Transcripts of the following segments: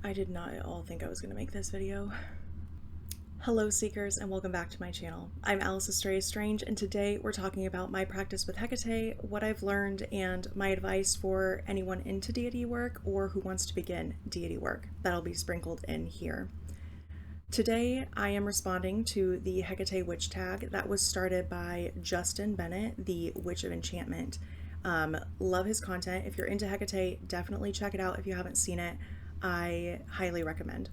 I did not at all think I was going to make this video. Hello Seekers, and welcome back to my channel. I'm Alice Estrella Strange, and today we're talking about my practice with Hekate, what I've learned, and my advice for anyone into deity work or who wants to begin deity work. That'll be sprinkled in here. Today I am responding to the Hekate Witch tag that was started by Justin Bennett, the Witch of Enchantment. Love his content. If you're into Hekate, definitely check it out if you haven't seen it. I highly recommend.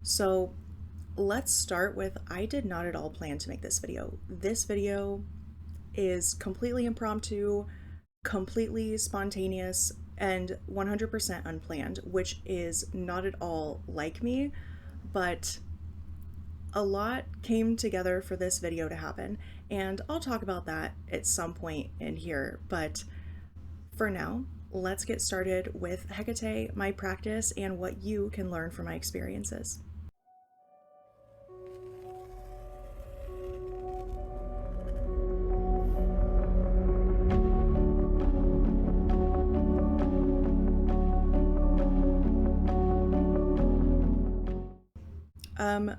So let's start with, I did not at all plan to make this video. This video is completely impromptu, completely spontaneous, and 100% unplanned, which is not at all like me, but a lot came together for this video to happen, and I'll talk about that at some point in here. But for now, let's get started with Hekate, my practice, and what you can learn from my experiences.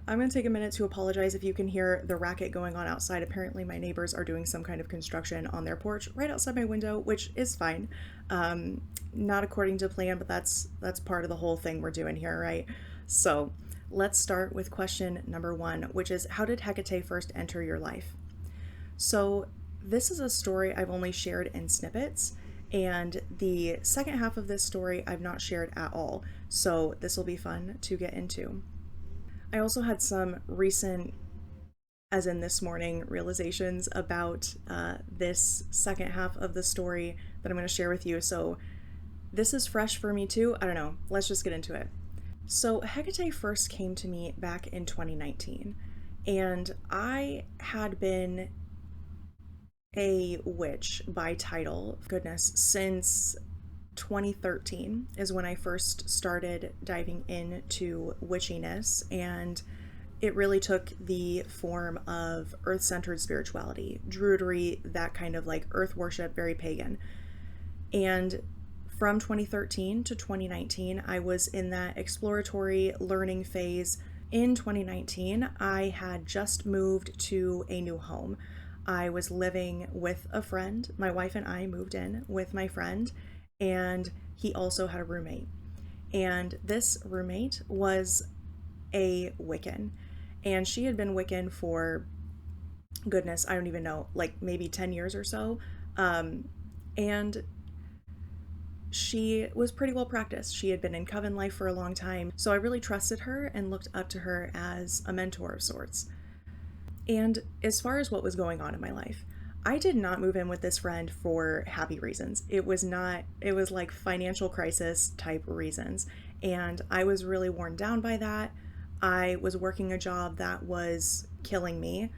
I'm going to take a minute to apologize if you can hear the racket going on outside. Apparently my neighbors are doing some kind of construction on their porch right outside my window, which is fine. Not according to plan, but that's part of the whole thing we're doing here, right? So let's start with question number one, which is, how did Hekate first enter your life? So this is a story I've only shared in snippets, and the second half of this story I've not shared at all. So this will be fun to get into. I also had some recent, as in this morning, realizations about this second half of the story that I'm going to share with you. So this is fresh for me too. I don't know. Let's just get into it. So Hekate first came to me back in 2019, and I had been a witch by title, goodness, since 2013 is when I first started diving into witchiness, and it really took the form of earth-centered spirituality, druidry, that kind of like earth worship, very pagan. And from 2013 to 2019, I was in that exploratory learning phase. In 2019, I had just moved to a new home. I was living with a friend. My wife and I moved in with my friend, and he also had a roommate. And this roommate was a Wiccan, and she had been Wiccan for, goodness, I don't even know, like maybe 10 years or so. And she was pretty well practiced. She had been in coven life for a long time, so I really trusted her and looked up to her as a mentor of sorts. And as far as what was going on in my life, I did not move in with this friend for happy reasons. It was like financial crisis type reasons. And I was really worn down by that. I was working a job that was killing me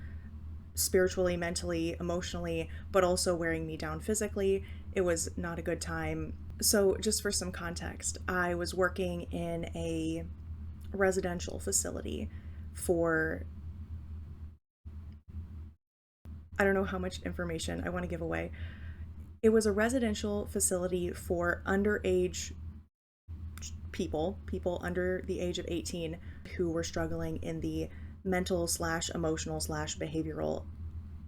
spiritually, mentally, emotionally, but also wearing me down physically. It was not a good time. So just for some context, I was working in a residential facility for, I don't know how much information I want to give away. It was a residential facility for underage people under the age of 18 who were struggling in the mental/emotional/behavioral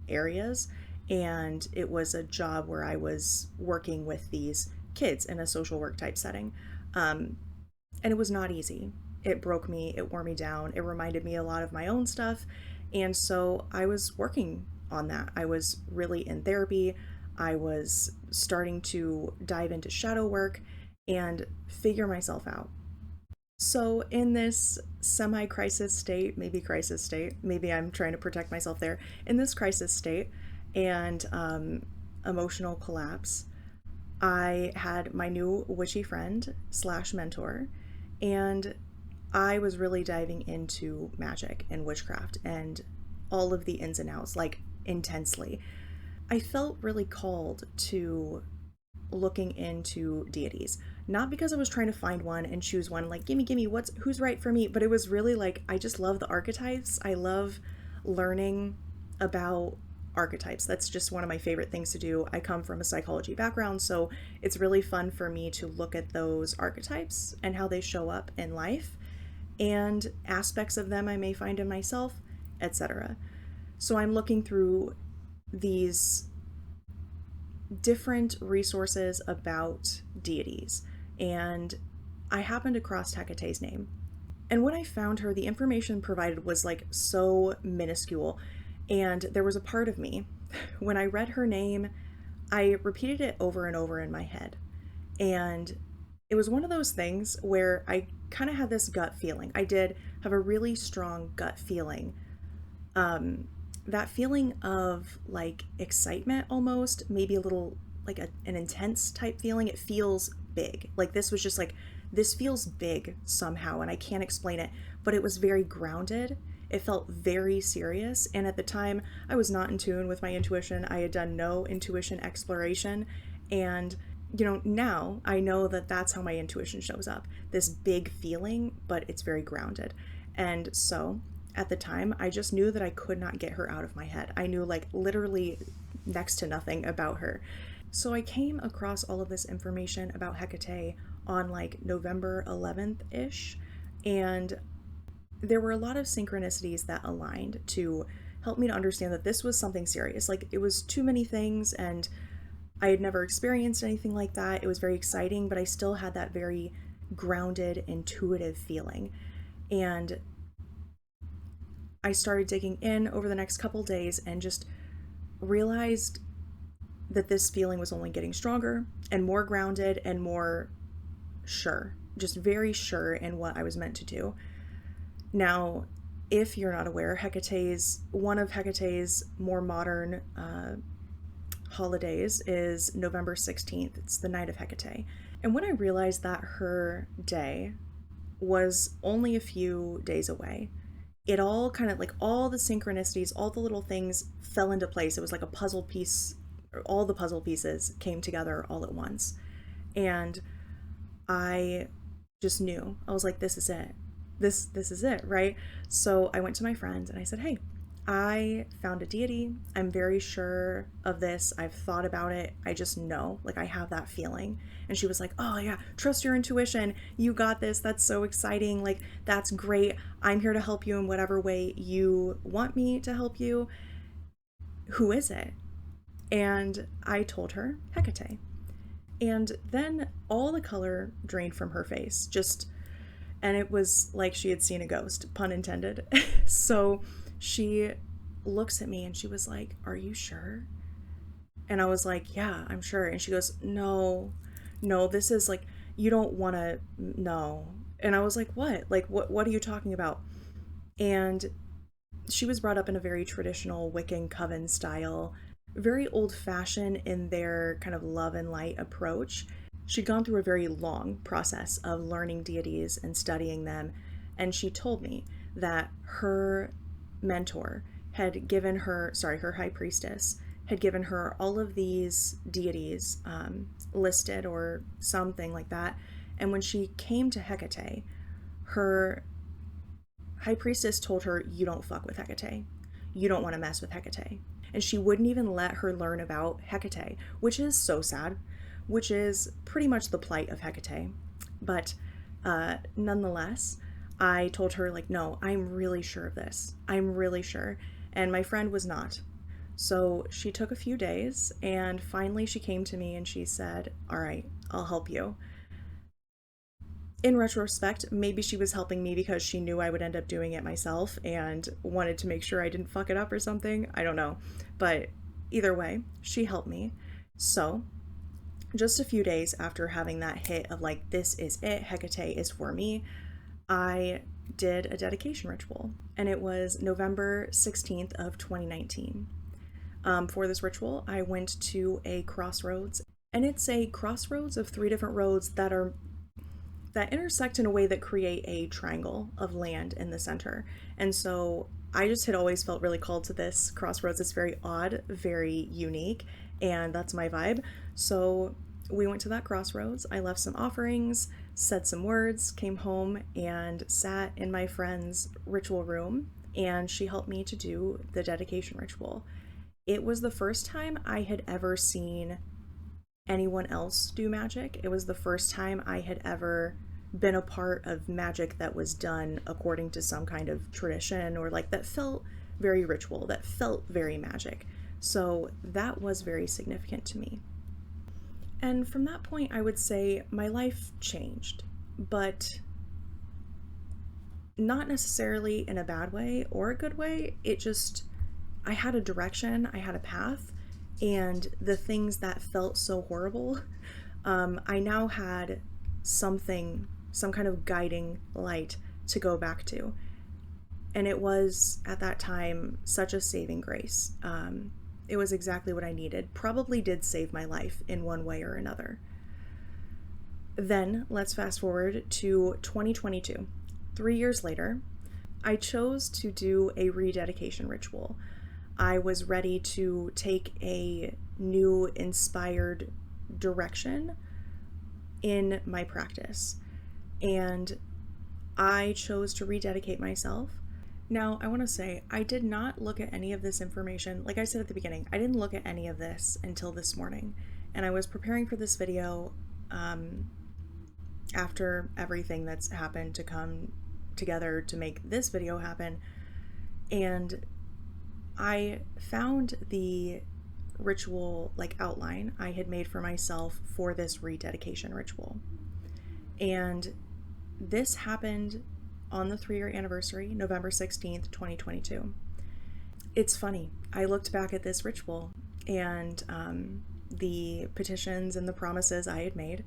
areas. And it was a job where I was working with these kids in a social work type setting. And it was not easy. It broke me, it wore me down, it reminded me a lot of my own stuff. And so I was working on that. I was really in therapy. I was starting to dive into shadow work and figure myself out. So in this semi-crisis state, maybe I'm trying to protect myself there, in this crisis state and emotional collapse, I had my new witchy friend / mentor, and I was really diving into magic and witchcraft and all of the ins and outs, like intensely. I felt really called to looking into deities, not because I was trying to find one and choose one, like gimme, who's right for me, but it was really like, I just love the archetypes. I love learning about archetypes. That's just one of my favorite things to do. I come from a psychology background, so it's really fun for me to look at those archetypes and how they show up in life and aspects of them I may find in myself, etc. So I'm looking through these different resources about deities, and I happened across Hecate's name. And when I found her, the information provided was like so minuscule. And there was a part of me, when I read her name, I repeated it over and over in my head. And it was one of those things where I kind of had this gut feeling. I did have a really strong gut feeling. That feeling of like excitement almost, maybe a little like an intense type feeling. It feels big. Like this was just like, this feels big somehow, and I can't explain it, but it was very grounded. It felt very serious. And at the time, I was not in tune with my intuition. I had done no intuition exploration. And, you know, now I know that that's how my intuition shows up, this big feeling, but it's very grounded. And so at the time, I just knew that I could not get her out of my head. I knew like literally next to nothing about her. So I came across all of this information about Hekate on like November 11th ish, and there were a lot of synchronicities that aligned to help me to understand that this was something serious. Like it was too many things, and I had never experienced anything like that. It was very exciting, but I still had that very grounded, intuitive feeling. And I started digging in over the next couple days and just realized that this feeling was only getting stronger and more grounded and more sure, just very sure in what I was meant to do. Now, if you're not aware, one of Hecate's more modern holidays is November 16th. It's the night of Hekate. And when I realized that her day was only a few days away, it all kind of like all the synchronicities, all the little things fell into place. It was like a puzzle piece, all the puzzle pieces came together all at once. And I just knew. I was like, this is it. This is it, right? So I went to my friend and I said, hey, I found a deity. I'm very sure of this. I've thought about it. I just know, like I have that feeling. And she was like, oh yeah, trust your intuition. You got this. That's so exciting. Like, that's great. I'm here to help you in whatever way you want me to help you. Who is it? And I told her Hekate. And then all the color drained from her face, and it was like she had seen a ghost, pun intended. So she looks at me and she was like, are you sure? And I was like, yeah, I'm sure. And she goes, no, this is like, you don't want to, no. And I was like, what? Like, what are you talking about? And she was brought up in a very traditional Wiccan coven style, very old fashioned in their kind of love and light approach. She'd gone through a very long process of learning deities and studying them. And she told me that her mentor had given her, her high priestess had given her all of these deities listed or something like that. And when she came to Hekate, her high priestess told her, you don't fuck with Hekate. You don't want to mess with Hekate. And she wouldn't even let her learn about Hekate, which is so sad, which is pretty much the plight of Hekate. But nonetheless, I told her, like, no, I'm really sure of this. I'm really sure. And my friend was not. So she took a few days, and finally she came to me and she said, all right, I'll help you. In retrospect, maybe she was helping me because she knew I would end up doing it myself and wanted to make sure I didn't fuck it up or something. I don't know. But either way, she helped me. So just a few days after having that hit of like, this is it, Hekate is for me, I did a dedication ritual. And it was November 16th of 2019. For this ritual, I went to a crossroads, and it's a crossroads of 3 different roads that intersect in a way that create a triangle of land in the center. And so I just had always felt really called to this crossroads. It's very odd, very unique, and that's my vibe. So we went to that crossroads. I left some offerings, said some words, came home and sat in my friend's ritual room, and she helped me to do the dedication ritual. It was the first time I had ever seen anyone else do magic. It was the first time I had ever been a part of magic that was done according to some kind of tradition, or like that felt very ritual, that felt very magic. So that was very significant to me. And from that point, I would say my life changed, but not necessarily in a bad way or a good way. It just, I had a direction, I had a path, and the things that felt so horrible, I now had something, some kind of guiding light to go back to. And it was, at that time, such a saving grace. It was exactly what I needed. Probably did save my life in one way or another. Then, let's fast forward to 2022. 3 years later, I chose to do a rededication ritual. I was ready to take a new, inspired direction in my practice. And I chose to rededicate myself. Now, I want to say, I did not look at any of this information. Like I said at the beginning, I didn't look at any of this until this morning. And I was preparing for this video after everything that's happened to come together to make this video happen. And I found the ritual outline I had made for myself for this rededication ritual. And this happened on the 3-year anniversary, November 16th, 2022. It's funny, I looked back at this ritual and the petitions and the promises I had made,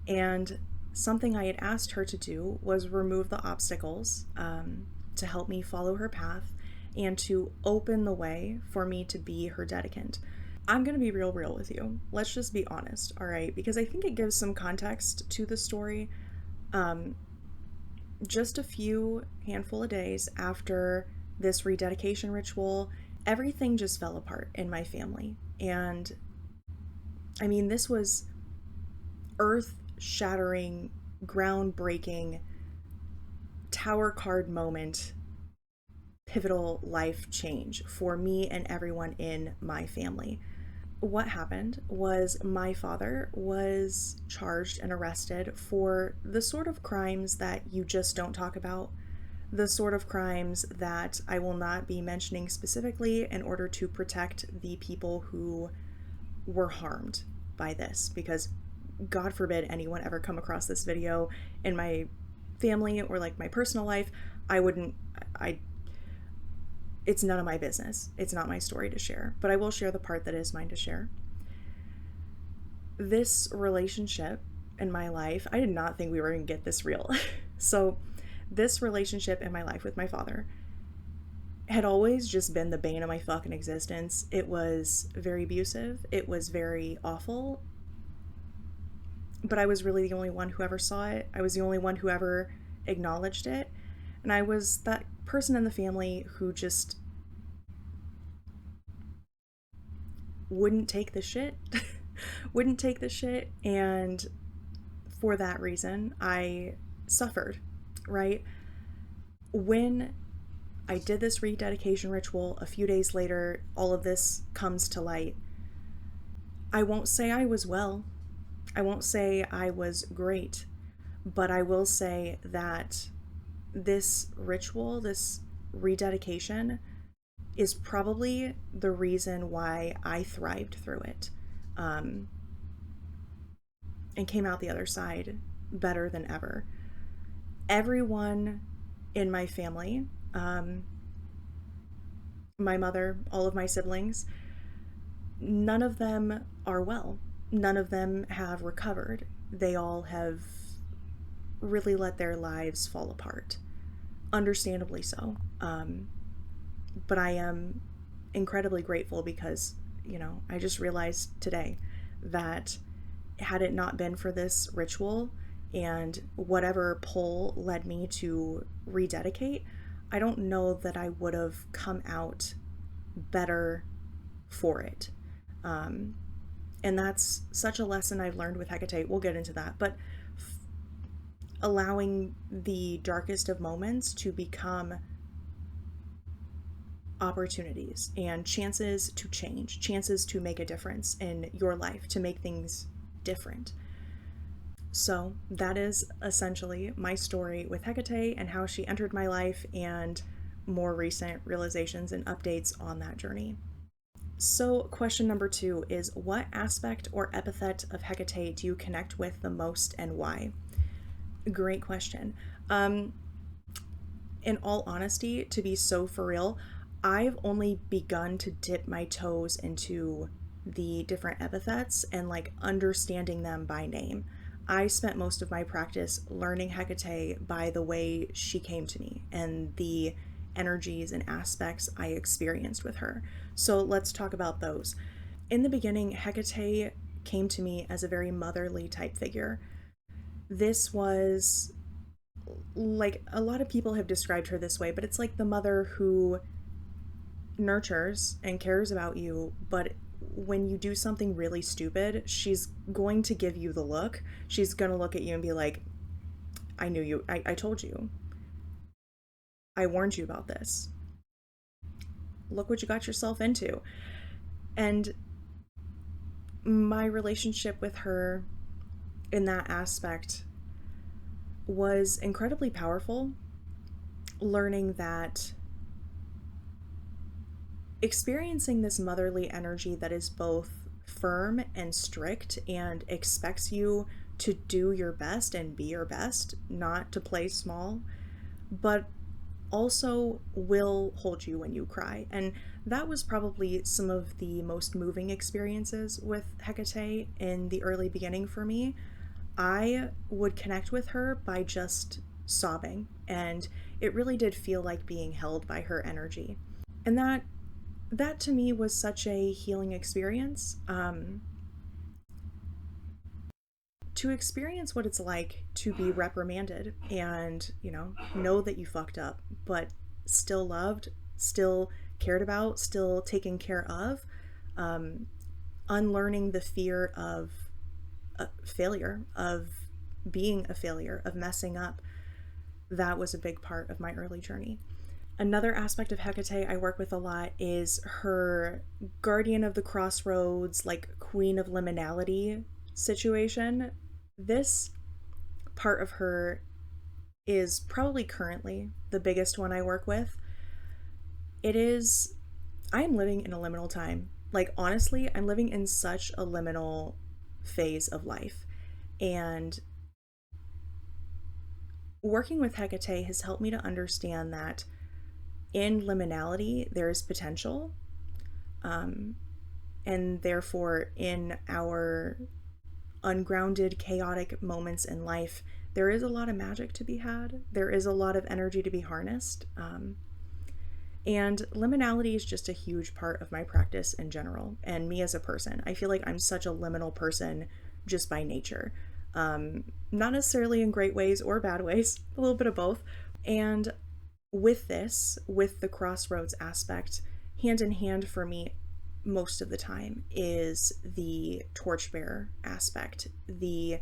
and something I had asked her to do was remove the obstacles to help me follow her path and to open the way for me to be her dedicant. I'm gonna be real with you. Let's just be honest, all right? Because I think it gives some context to the story. Just a few handful of days after this rededication ritual, everything just fell apart in my family. And I mean, this was earth-shattering, groundbreaking, tower card moment, pivotal life change for me and everyone in my family. What happened was my father was charged and arrested for the sort of crimes that you just don't talk about, the sort of crimes that I will not be mentioning specifically in order to protect the people who were harmed by this, because God forbid anyone ever come across this video in my family or my personal life. It's none of my business. It's not my story to share, but I will share the part that is mine to share. This relationship in my life, I did not think we were going to get this real. So this relationship in my life with my father had always just been the bane of my fucking existence. It was very abusive. It was very awful. But I was really the only one who ever saw it. I was the only one who ever acknowledged it. And I was that person in the family who just wouldn't take the shit. Wouldn't take the shit. And for that reason, I suffered, right? When I did this rededication ritual, a few days later, all of this comes to light. I won't say I was well. I won't say I was great. But I will say that this ritual, this rededication, is probably the reason why I thrived through it, and came out the other side better than ever. Everyone in my family, my mother, all of my siblings, none of them are well. None of them have recovered. They all have really let their lives fall apart. Understandably so. But I am incredibly grateful because, I just realized today that had it not been for this ritual and whatever pull led me to rededicate, I don't know that I would have come out better for it. And that's such a lesson I've learned with Hekate. We'll get into that. But allowing the darkest of moments to become opportunities and chances to change, chances to make a difference in your life, to make things different. So that is essentially my story with Hekate and how she entered my life, and more recent realizations and updates on that journey. So question number 2 is, what aspect or epithet of Hekate do you connect with the most and why? Great question. In all honesty, to be so for real, I've only begun to dip my toes into the different epithets and like understanding them by name. I spent most of my practice learning Hekate by the way she came to me and the energies and aspects I experienced with her. So let's talk about those. In the beginning, Hekate came to me as a very motherly type figure. This was like, a lot of people have described her this way, but it's like the mother who nurtures and cares about you, but when you do something really stupid, she's going to give you the look. She's going to look at you and be like, I knew you. I told you. I warned you about this. Look what you got yourself into. And my relationship with her in that aspect was incredibly powerful, learning that experiencing this motherly energy that is both firm and strict and expects you to do your best and be your best, not to play small, but also will hold you when you cry. And that was probably some of the most moving experiences with Hekate in the early beginning for me. I would connect with her by just sobbing, and it really did feel like being held by her energy. And that to me was such a healing experience. To experience what it's like to be reprimanded and, know that you fucked up, but still loved, still cared about, still taken care of, unlearning the fear of failure, of being a failure, of messing up. That was a big part of my early journey. Another aspect of Hekate I work with a lot is her guardian of the crossroads, like queen of liminality situation. This part of her is probably currently the biggest one I work with. I am living in a liminal time. Like, honestly, I'm living in such a liminal phase of life. And working with Hekate has helped me to understand that in liminality, there is potential. And therefore, in our ungrounded, chaotic moments in life, there is a lot of magic to be had. There is a lot of energy to be harnessed. And liminality is just a huge part of my practice in general, and me as a person. I feel like I'm such a liminal person just by nature. Not necessarily in great ways or bad ways, a little bit of both. And with the crossroads aspect, hand in hand for me most of the time is the torchbearer aspect. The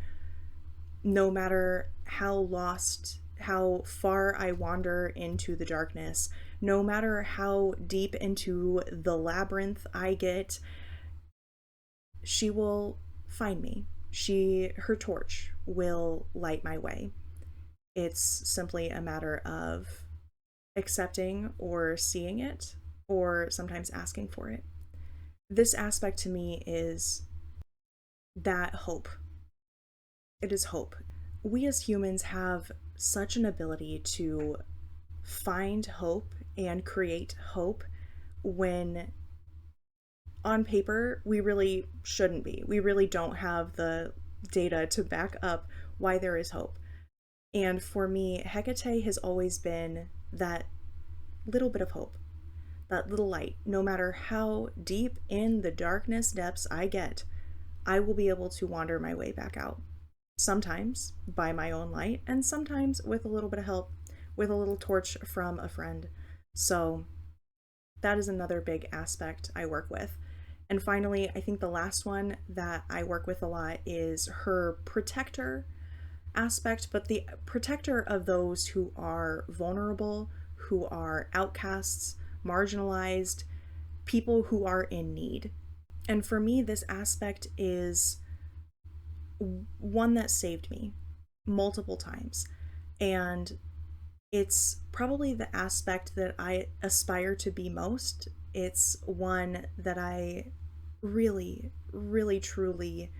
no matter how lost, how far I wander into the darkness, no matter how deep into the labyrinth I get, she will find me. Her torch will light my way. It's simply a matter of accepting or seeing it, or sometimes asking for it. This aspect to me is that hope. It is hope. We as humans have such an ability to find hope and create hope when on paper we really shouldn't be. We really don't have the data to back up why there is hope. And for me, Hekate has always been that little bit of hope, that little light. No matter how deep in the darkness depths I get, I will be able to wander my way back out. Sometimes by my own light, and sometimes with a little bit of help, with a little torch from a friend. So that is another big aspect I work with. And finally, I think the last one that I work with a lot is her protector aspect, but the protector of those who are vulnerable, who are outcasts, marginalized, people who are in need. And for me, this aspect is one that saved me multiple times. And it's probably the aspect that I aspire to be most. It's one that I really, really, truly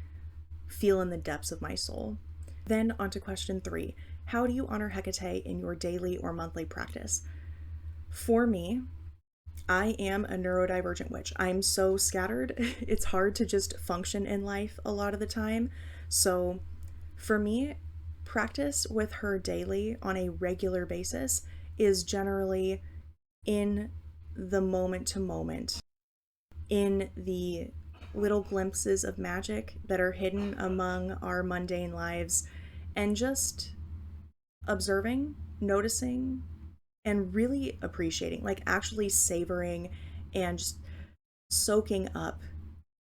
feel in the depths of my soul. Then on to question 3. How do you honor Hekate in your daily or monthly practice? For me, I am a neurodivergent witch. I'm so scattered. It's hard to just function in life a lot of the time. So for me, practice with her daily on a regular basis is generally in the moment to moment, in the little glimpses of magic that are hidden among our mundane lives, and just observing, noticing, and really appreciating, like actually savoring and just soaking up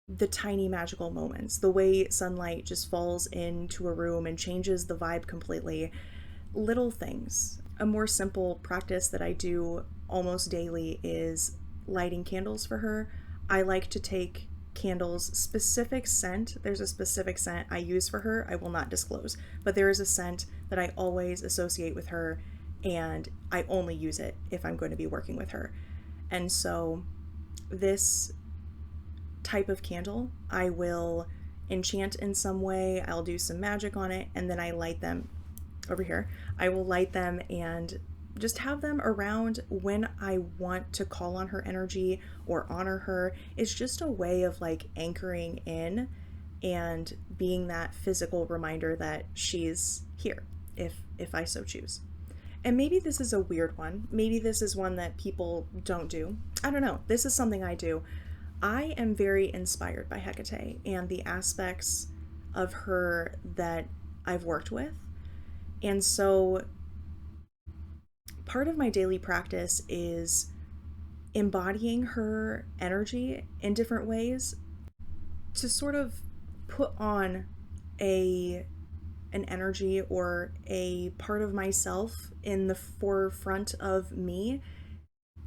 the tiny magical moments, the way sunlight just falls into a room and changes the vibe completely. Little things. A more simple practice that I do almost daily is lighting candles for her. I like to take candles, specific scent. There's a specific scent I use for her. I will not disclose, but there is a scent that I always associate with her, and I only use it if I'm going to be working with her. And so this type of candle, I will enchant in some way, I'll do some magic on it, and then I light them over here. I will light them and just have them around when I want to call on her energy or honor her. It's just a way of like anchoring in and being that physical reminder that she's here if I so choose. And maybe this is a weird one. Maybe this is one that people don't do. I don't know. This is something I do. I am very inspired by Hekate and the aspects of her that I've worked with. And so part of my daily practice is embodying her energy in different ways to sort of put on an energy or a part of myself in the forefront of me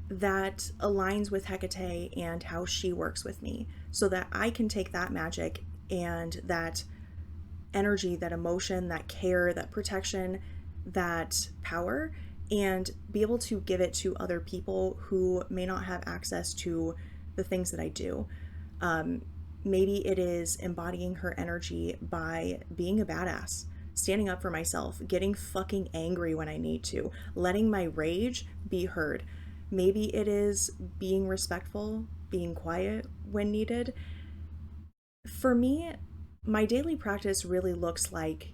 that aligns with Hekate and how she works with me, so that I can take that magic and that energy, that emotion, that care, that protection, that power, and be able to give it to other people who may not have access to the things that I do. Maybe it is embodying her energy by being a badass, standing up for myself, getting fucking angry when I need to, letting my rage be heard. Maybe it is being respectful, being quiet when needed. For me, my daily practice really looks like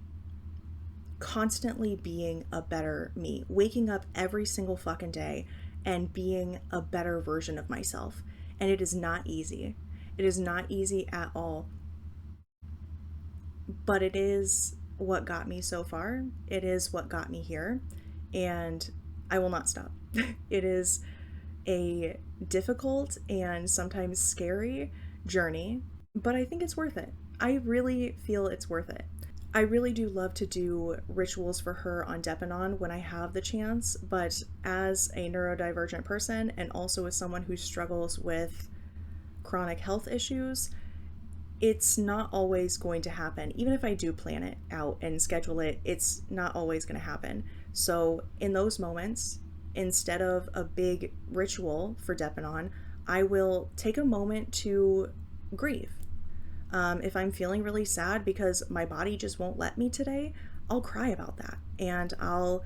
constantly being a better me, waking up every single fucking day and being a better version of myself. And it is not easy. It is not easy at all. But it is what got me so far. It is what got me here. And I will not stop. It is a difficult and sometimes scary journey, but I think it's worth it. I really feel it's worth it. I really do love to do rituals for her on Depanon when I have the chance, but as a neurodivergent person and also as someone who struggles with chronic health issues, it's not always going to happen. Even if I do plan it out and schedule it, it's not always going to happen. So in those moments, instead of a big ritual for Depanon, I will take a moment to grieve. If I'm feeling really sad because my body just won't let me today, I'll cry about that. And I'll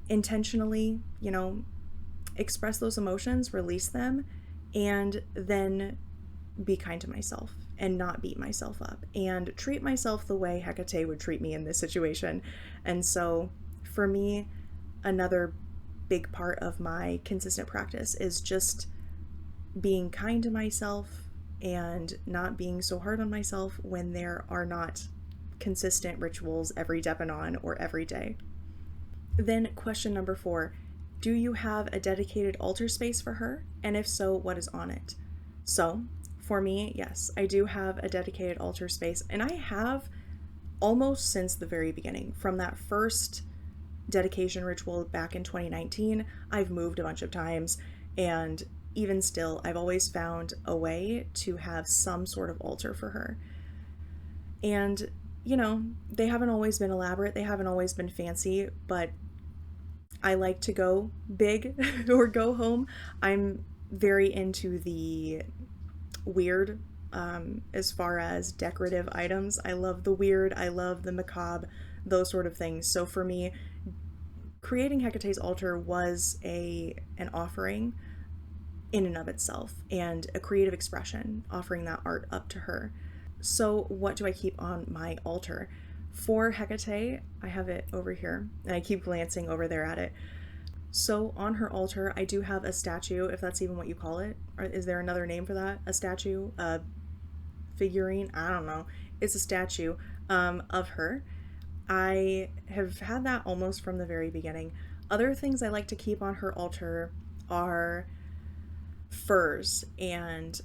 intentionally, express those emotions, release them, and then be kind to myself and not beat myself up and treat myself the way Hekate would treat me in this situation. And so for me, another big part of my consistent practice is just being kind to myself and not being so hard on myself when there are not consistent rituals every Depanon or every day. Then question number 4, do you have a dedicated altar space for her? And if so, what is on it? So for me, yes, I do have a dedicated altar space, and I have almost since the very beginning. From that first dedication ritual back in 2019, I've moved a bunch of times, And even still, I've always found a way to have some sort of altar for her. And, you know, they haven't always been elaborate, they haven't always been fancy, but I like to go big or go home. I'm very into the weird as far as decorative items. I love the weird, I love the macabre, those sort of things. So for me, creating Hecate's altar was an offering in and of itself and a creative expression, offering that art up to her. So what do I keep on my altar? For Hekate, I have it over here, and I keep glancing over there at it. So on her altar, I do have a statue, if that's even what you call it. Or is there another name for that? A statue? A figurine? I don't know. It's a statue of her. I have had that almost from the very beginning. Other things I like to keep on her altar are furs and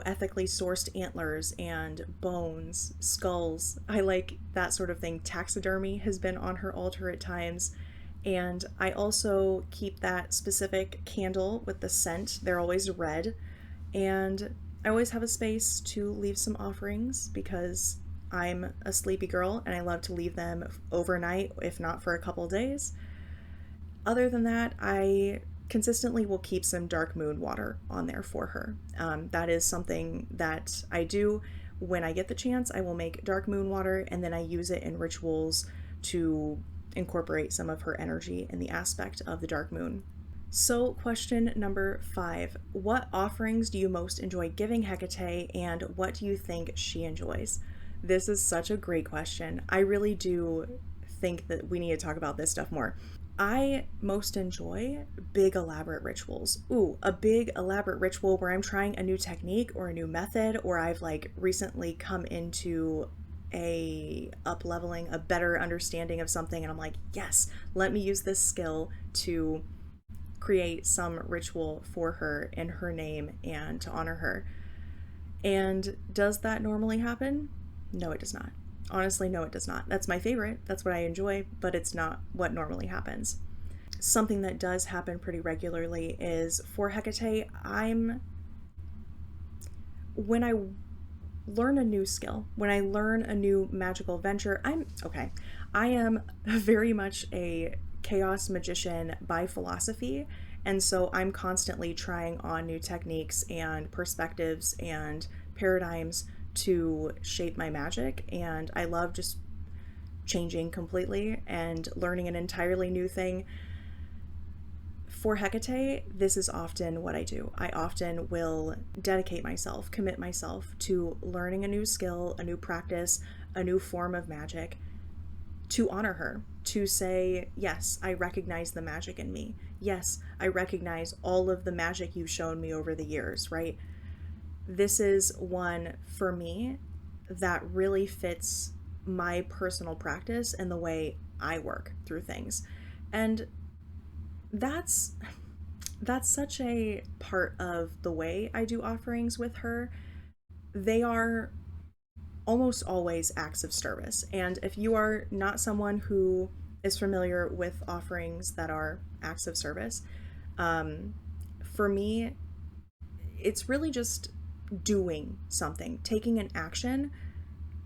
ethically sourced antlers and bones, skulls. I like that sort of thing. Taxidermy has been on her altar at times. And I also keep that specific candle with the scent. They're always red. And I always have a space to leave some offerings because I'm a sleepy girl and I love to leave them overnight, if not for a couple days. Other than that, I consistently will keep some dark moon water on there for her. That is something that I do when I get the chance. I will make dark moon water and then I use it in rituals to incorporate some of her energy in the aspect of the dark moon. So question number 5, what offerings do you most enjoy giving Hekate and what do you think she enjoys? This is such a great question. I really do think that we need to talk about this stuff more. I most enjoy big elaborate rituals. Ooh, a big elaborate ritual where I'm trying a new technique or a new method, or I've like recently come into a up leveling, a better understanding of something, and I'm like, yes, let me use this skill to create some ritual for her in her name and to honor her. And does that normally happen? No, it does not. Honestly, no, it does not. That's my favorite. That's what I enjoy, but it's not what normally happens. Something that does happen pretty regularly is for Hekate, when I learn a new skill, when I learn a new magical venture, I am very much a chaos magician by philosophy. And so I'm constantly trying on new techniques and perspectives and paradigms to shape my magic, and I love just changing completely and learning an entirely new thing. For Hekate, this is often what I do. I often will dedicate myself, commit myself to learning a new skill, a new practice, a new form of magic to honor her, to say, yes, I recognize the magic in me. Yes, I recognize all of the magic you've shown me over the years, right? This is one for me that really fits my personal practice and the way I work through things. And that's such a part of the way I do offerings with her. They are almost always acts of service. And if you are not someone who is familiar with offerings that are acts of service, for me, it's really just doing something, taking an action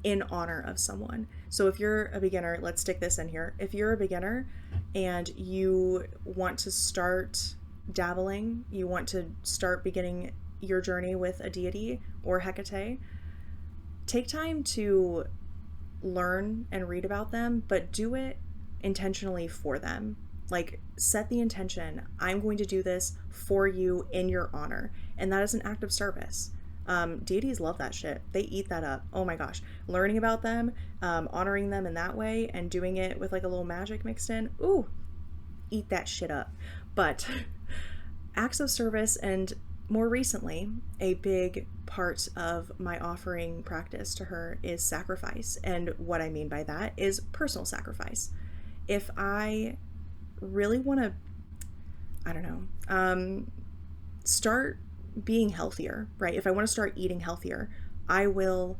in honor of someone. So if you're a beginner, let's stick this in here. If you're a beginner and you want to start dabbling, you want to start beginning your journey with a deity or Hekate, take time to learn and read about them, but do it intentionally for them. Like, set the intention, I'm going to do this for you in your honor. And that is an act of service. Deities love that shit. They eat that up. Oh my gosh. Learning about them, honoring them in that way, and doing it with like a little magic mixed in. Ooh, eat that shit up. But acts of service, and more recently, a big part of my offering practice to her is sacrifice. And what I mean by that is personal sacrifice. If I really want to, I don't know, start being healthier, right? If I want to start eating healthier, I will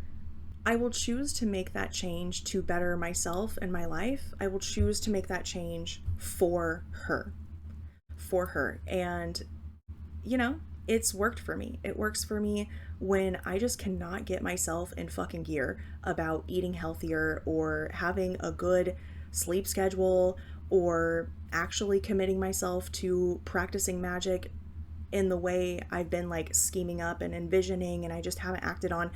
choose to make that change to better myself and my life. I will choose to make that change for her, for her. And, you know, it's worked for me. It works for me when I just cannot get myself in fucking gear about eating healthier or having a good sleep schedule or actually committing myself to practicing magic in the way I've been like scheming up and envisioning and I just haven't acted on.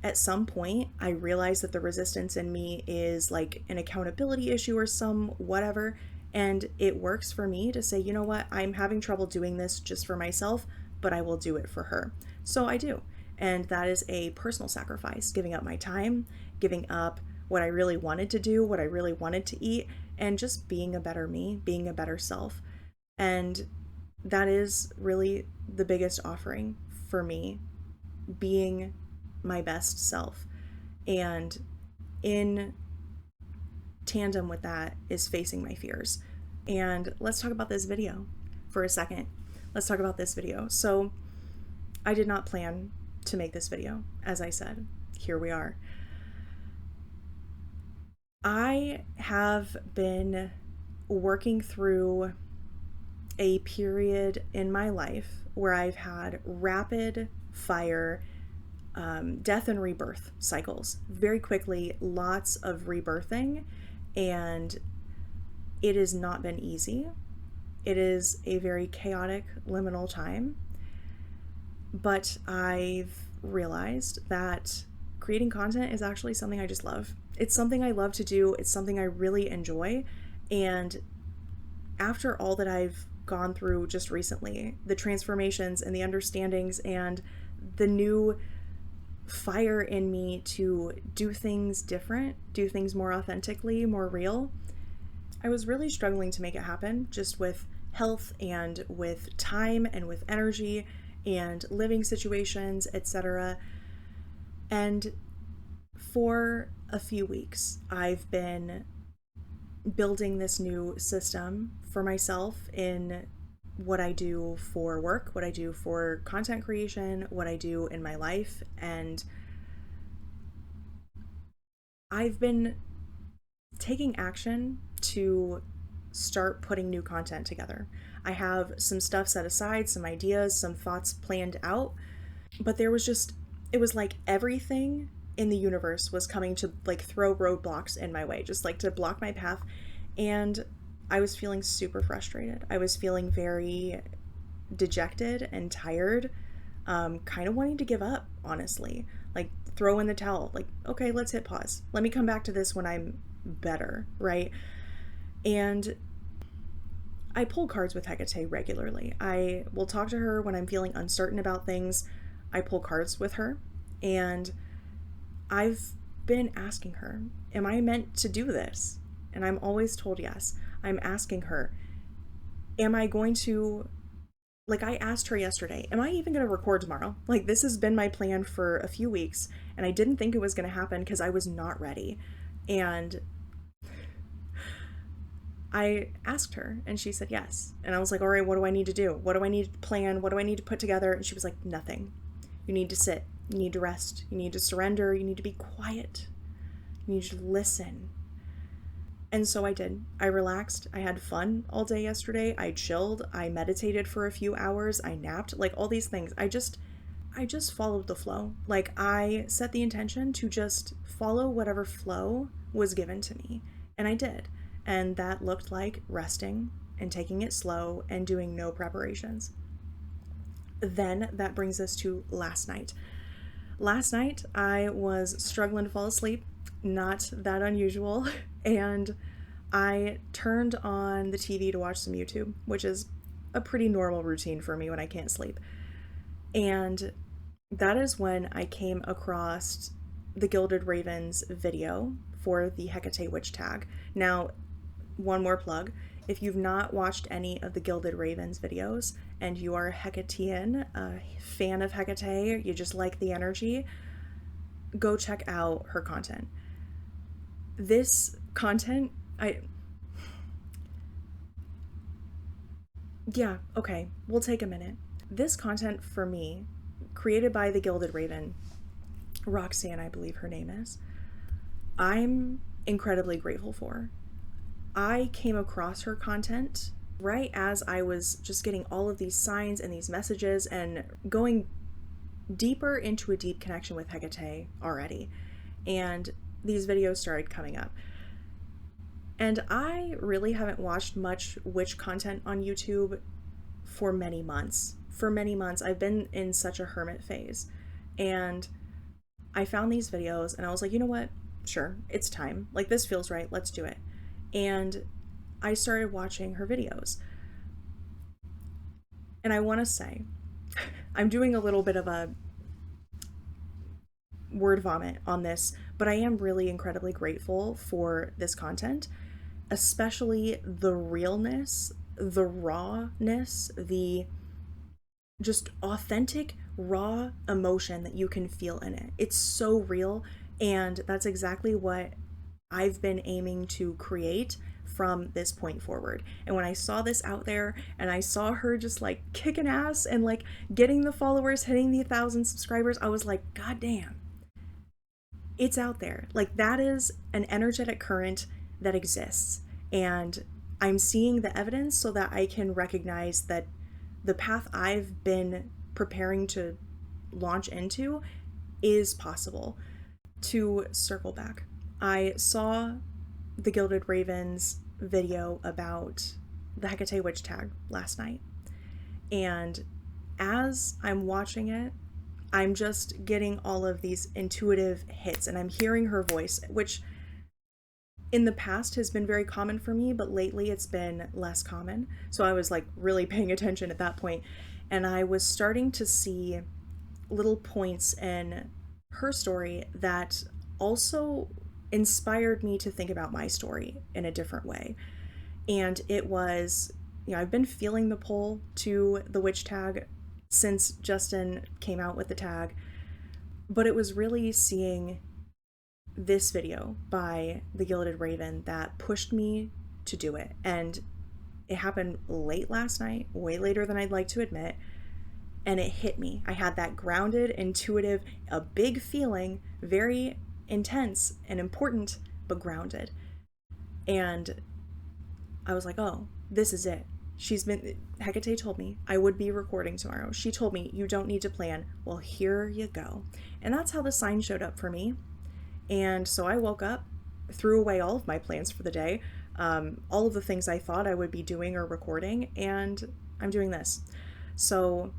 At some point, I realized that the resistance in me is like an accountability issue or some whatever. And it works for me to say, you know what, I'm having trouble doing this just for myself, but I will do it for her. So I do. And that is a personal sacrifice, giving up my time, giving up what I really wanted to do, what I really wanted to eat, and just being a better me, being a better self. And that is really the biggest offering for me, being my best self. And in tandem with that is facing my fears. And let's talk about this video for a second. Let's talk about this video. So I did not plan to make this video, as I said. Here we are. I have been working through a period in my life where I've had rapid fire death and rebirth cycles. Very quickly, lots of rebirthing, and it has not been easy. It is a very chaotic, liminal time. But I've realized that creating content is actually something I just love. It's something I love to do. It's something I really enjoy. And after all that I've gone through just recently, the transformations and the understandings and the new fire in me to do things different, do things more authentically, more real, I was really struggling to make it happen, just with health and with time and with energy and living situations, etc. And for a few weeks, I've been building this new system for myself in what I do for work, what I do for content creation, what I do in my life. And I've been taking action to start putting new content together. I have some stuff set aside, some ideas, some thoughts planned out, but there was just, it was like everything in the universe was coming to like throw roadblocks in my way, just like to block my path. And I was feeling super frustrated. I was feeling very dejected and tired, kind of wanting to give up, honestly, like throw in the towel, like, okay, let's hit pause. Let me come back to this when I'm better, right? And I pull cards with Hekate regularly. I will talk to her when I'm feeling uncertain about things. I pull cards with her, and I've been asking her, am I meant to do this? And I'm always told yes. I'm asking her, am I going to, like I asked her yesterday, am I even going to record tomorrow? Like this has been my plan for a few weeks, and I didn't think it was going to happen because I was not ready. And I asked her and she said yes. And I was like, all right, what do I need to do? What do I need to plan? What do I need to put together? And she was like, nothing. You need to sit. You need to rest. You need to surrender. You need to be quiet. You need to listen. And so I did. I relaxed. I had fun all day yesterday. I chilled. I meditated for a few hours. I napped, like all these things. I just followed the flow. Like I set the intention to just follow whatever flow was given to me. And I did. And that looked like resting and taking it slow and doing no preparations. Then that brings us to last night. Last night, I was struggling to fall asleep, not that unusual, and I turned on the TV to watch some YouTube, which is a pretty normal routine for me when I can't sleep. And that is when I came across the Gilded Ravens video for the Hekate Witch tag. Now, one more plug. If you've not watched any of the Gilded Ravens videos and you are a Hekatean, a fan of Hekate, you just like the energy, go check out her content. This content, okay, we'll take a minute. This content for me, created by the Gilded Raven, Roxanne, I believe her name is, I'm incredibly grateful for. I came across her content Right as I was just getting all of these signs and these messages and going deeper into a deep connection with Hekate already. And these videos started coming up. And I really haven't watched much witch content on YouTube for many months. For many months, I've been in such a hermit phase. And I found these videos and I was like, you know what? Sure, it's time. Like, this feels right. Let's do it. And I started watching her videos. And I want to say, I'm doing a little bit of a word vomit on this, but I am really incredibly grateful for this content, especially the realness, the rawness, the just authentic, raw emotion that you can feel in it. It's so real, and that's exactly what I've been aiming to create from this point forward. And when I saw this out there and I saw her just like kicking ass and like getting the followers, hitting the 1,000 subscribers, I was like, God damn, it's out there. Like, that is an energetic current that exists. And I'm seeing the evidence so that I can recognize that the path I've been preparing to launch into is possible. To circle back, I saw the Gilded Ravens video about the Hekate Witch Tag last night. And as I'm watching it, I'm just getting all of these intuitive hits and I'm hearing her voice, which in the past has been very common for me, but lately it's been less common. So I was like really paying attention at that point, and I was starting to see little points in her story that also inspired me to think about my story in a different way. And it was, I've been feeling the pull to the witch tag since Justin came out with the tag, but it was really seeing this video by the Gilded Raven that pushed me to do it. And it happened late last night, way later than I'd like to admit, and it hit me. I had that grounded, intuitive, a big feeling, very intense and important, but grounded. And I was like, oh, this is it. Hekate told me I would be recording tomorrow. She told me you don't need to plan. Well, here you go. And that's how the sign showed up for me. And so I woke up, threw away all of my plans for the day, all of the things I thought I would be doing or recording, and I'm doing this. So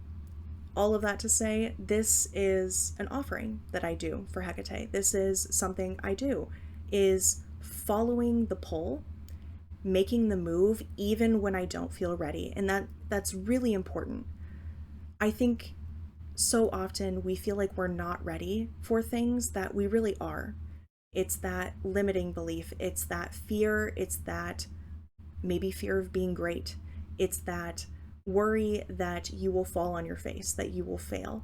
all of that to say, this is an offering that I do for Hekate. This is something I do, is following the pull, making the move even when I don't feel ready. And that's really important. I think so often we feel like we're not ready for things that we really are. It's that limiting belief. It's that fear. It's that maybe fear of being great. It's that worry that you will fall on your face, that you will fail.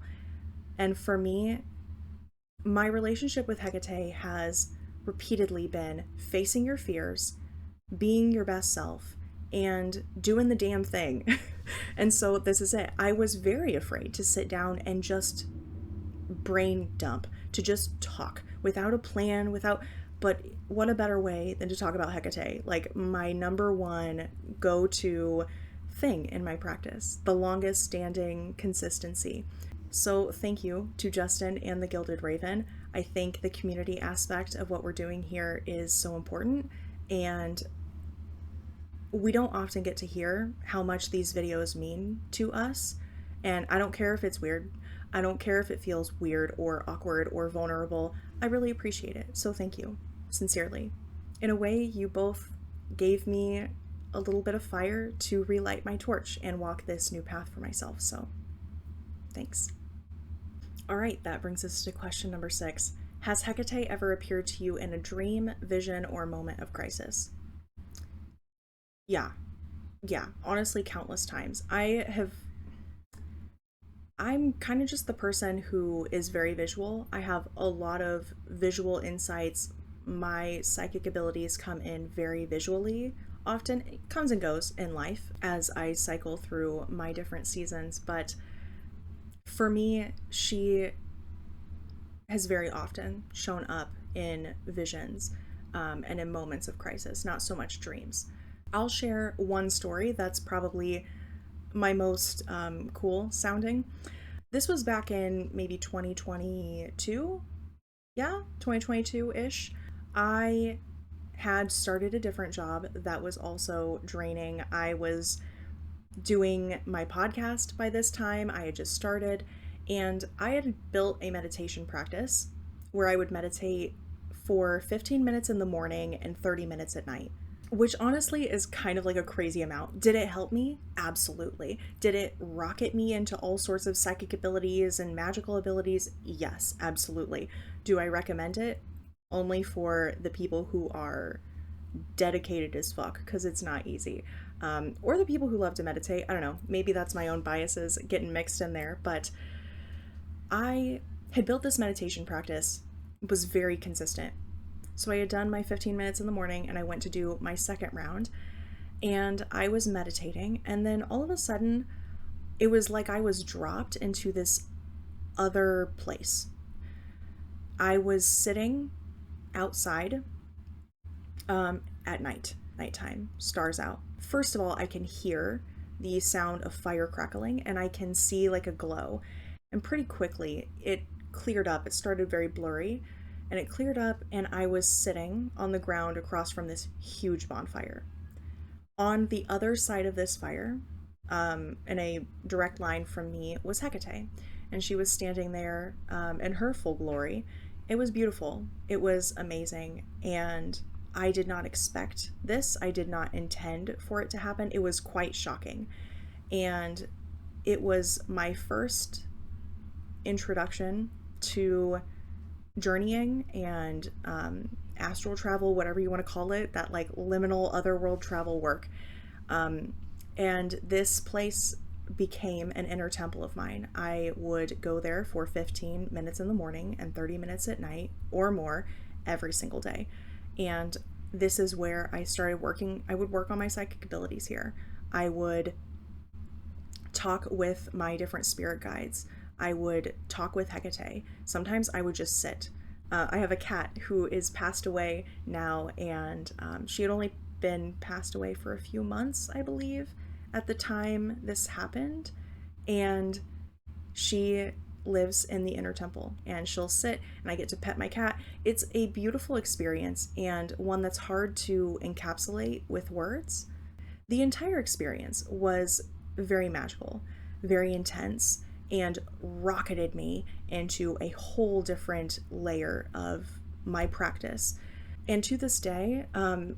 And for me, my relationship with Hekate has repeatedly been facing your fears, being your best self, and doing the damn thing. And so this is it. I was very afraid to sit down and just brain dump, to just talk without a plan, but what a better way than to talk about Hekate, like my number one go-to thing in my practice, the longest standing consistency. So thank you to Justin and the Gilded Raven. I think the community aspect of what we're doing here is so important, and we don't often get to hear how much these videos mean to us. And I don't care if it's weird. I don't care if it feels weird or awkward or vulnerable. I really appreciate it. So thank you, sincerely. In a way, you both gave me a little bit of fire to relight my torch and walk this new path for myself. So thanks. All right, that brings us to question number 6. Has Hekate ever appeared to you in a dream, vision, or moment of crisis? Yeah, honestly, countless times. I'm kind of just the person who is very visual. I have a lot of visual insights. My psychic abilities come in very visually. Often it comes and goes in life as I cycle through my different seasons, but for me, she has very often shown up in visions, and in moments of crisis, not so much dreams. I'll share one story that's probably my most cool sounding. This was back in maybe 2022. Yeah, 2022-ish. I had started a different job that was also draining. I was doing my podcast by this time. I had just started, and I had built a meditation practice where I would meditate for 15 minutes in the morning and 30 minutes at night, which honestly is kind of like a crazy amount. Did it help me? Absolutely. Did it rocket me into all sorts of psychic abilities and magical abilities? Yes, absolutely. Do I recommend it? Only for the people who are dedicated as fuck, because it's not easy. Or the people who love to meditate. I don't know. Maybe that's my own biases getting mixed in there. But I had built this meditation practice, was very consistent. So I had done my 15 minutes in the morning and I went to do my second round and I was meditating. And then all of a sudden, it was like I was dropped into this other place. I was sitting outside at nighttime, stars out. First of all, I can hear the sound of fire crackling and I can see like a glow. And pretty quickly, it cleared up. It started very blurry and it cleared up, and I was sitting on the ground across from this huge bonfire. On the other side of this fire, in a direct line from me, was Hekate, and she was standing there in her full glory. It was beautiful. It was amazing, and I did not expect this. I did not intend for it to happen. It was quite shocking, and it was my first introduction to journeying and astral travel, whatever you want to call it, that like liminal otherworld travel work. And this place became an inner temple of mine. I would go there for 15 minutes in the morning and 30 minutes at night or more every single day. And this is where I started working. I would work on my psychic abilities here. I would talk with my different spirit guides. I would talk with Hekate. Sometimes I would just sit. I have a cat who is passed away now, and she had only been passed away for a few months, I believe, at the time this happened. And she lives in the inner temple, and she'll sit, and I get to pet my cat. It's a beautiful experience, and one that's hard to encapsulate with words. The entire experience was very magical, very intense, and rocketed me into a whole different layer of my practice. And to this day,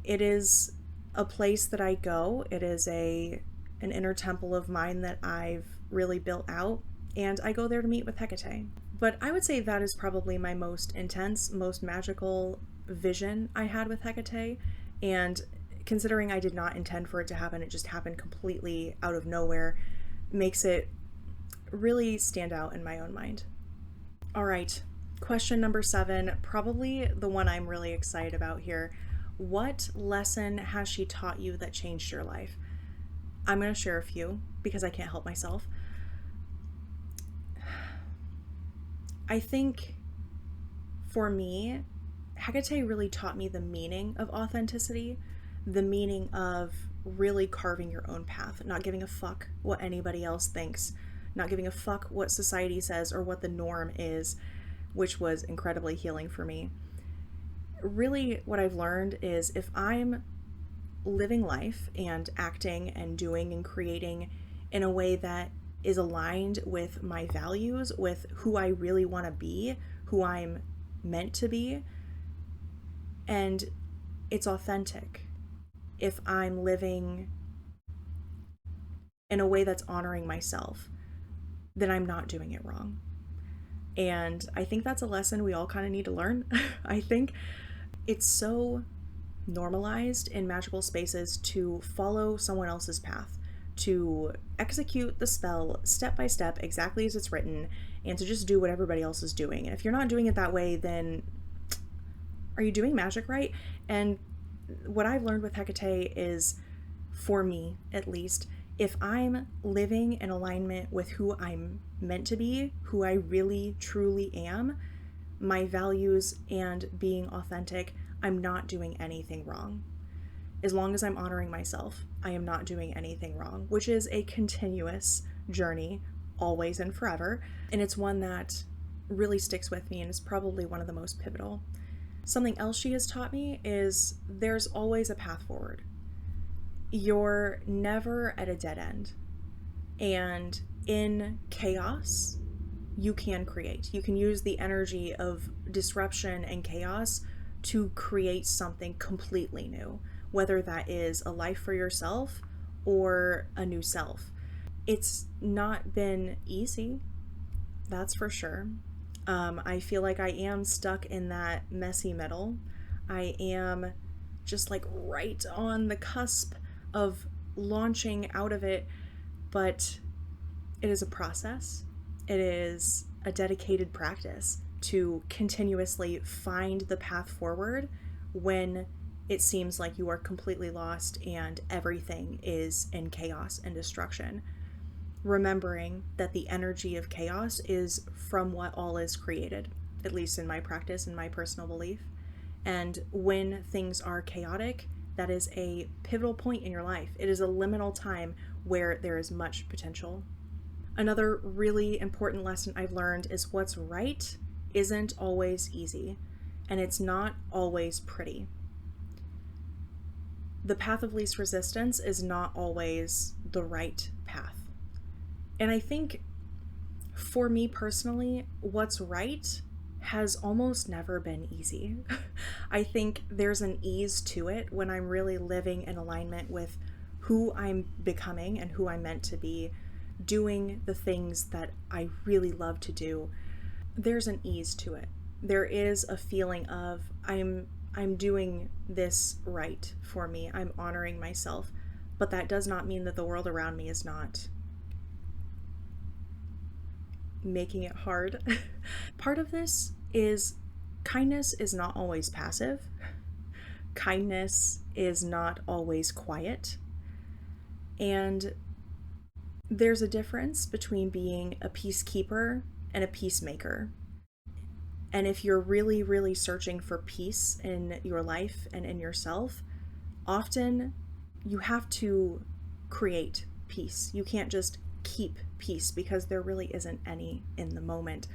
it is a place that I go. It is an inner temple of mine that I've really built out, and I go there to meet with Hekate. But I would say that is probably my most intense, most magical vision I had with Hekate. And considering I did not intend for it to happen, it just happened completely out of nowhere, makes it really stand out in my own mind. All right, question number 7, probably the one I'm really excited about here. What lesson has she taught you that changed your life? I'm going to share a few because I can't help myself. I think for me, Hekate really taught me the meaning of authenticity, the meaning of really carving your own path, not giving a fuck what anybody else thinks, not giving a fuck what society says or what the norm is, which was incredibly healing for me. Really, what I've learned is if I'm living life and acting and doing and creating in a way that is aligned with my values, with who I really want to be, who I'm meant to be, and it's authentic, if I'm living in a way that's honoring myself, then I'm not doing it wrong. And I think that's a lesson we all kind of need to learn. I think it's so normalized in magical spaces to follow someone else's path, to execute the spell step by step exactly as it's written, and to just do what everybody else is doing. And if you're not doing it that way, then are you doing magic right? And what I've learned with Hekate is, for me at least, if I'm living in alignment with who I'm meant to be, who I really truly am, my values and being authentic, I'm not doing anything wrong. as long as I'm honoring myself, I am not doing anything wrong, which is a continuous journey, always and forever. And it's one that really sticks with me and is probably one of the most pivotal. Something else she has taught me is there's always a path forward. You're never at a dead end. And in chaos, you can create. You can use the energy of disruption and chaos to create something completely new, whether that is a life for yourself or a new self. It's not been easy, that's for sure. I feel like I am stuck in that messy middle. I am just like right on the cusp of launching out of it, but it is a process. It is a dedicated practice to continuously find the path forward when it seems like you are completely lost and everything is in chaos and destruction. Remembering that the energy of chaos is from what all is created, at least in my practice and my personal belief. And when things are chaotic, that is a pivotal point in your life. It is a liminal time where there is much potential. Another really important lesson I've learned is what's right isn't always easy, and it's not always pretty. The path of least resistance is not always the right path. And I think for me personally, what's right has almost never been easy. I think there's an ease to it when I'm really living in alignment with who I'm becoming and who I'm meant to be, doing the things that I really love to do. There's an ease to it. There is a feeling of I'm doing this right for me. I'm honoring myself. But that does not mean that the world around me is not making it hard. Part of this is kindness is not always passive. Kindness is not always quiet. And there's a difference between being a peacekeeper and a peacemaker. And if you're really, really searching for peace in your life and in yourself, often you have to create peace. You can't just keep peace because there really isn't any in the moment.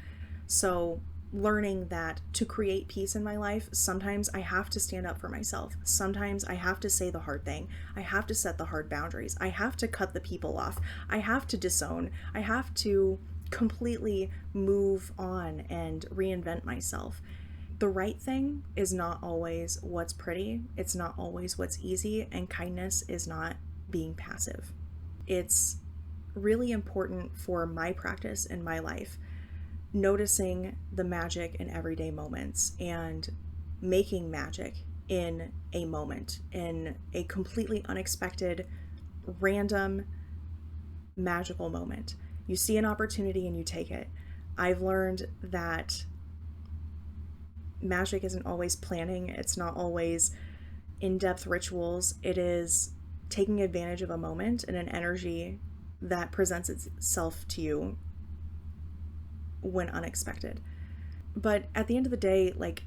So learning that to create peace in my life, sometimes I have to stand up for myself. Sometimes I have to say the hard thing. I have to set the hard boundaries. I have to cut the people off. I have to disown. I have to completely move on and reinvent myself. The right thing is not always what's pretty. It's not always what's easy. And kindness is not being passive. It's really important for my practice in my life, noticing the magic in everyday moments and making magic in a moment, in a completely unexpected, random, magical moment. You see an opportunity and you take it. I've learned that magic isn't always planning. It's not always in-depth rituals. It is taking advantage of a moment and an energy that presents itself to you when unexpected. But at the end of the day, like,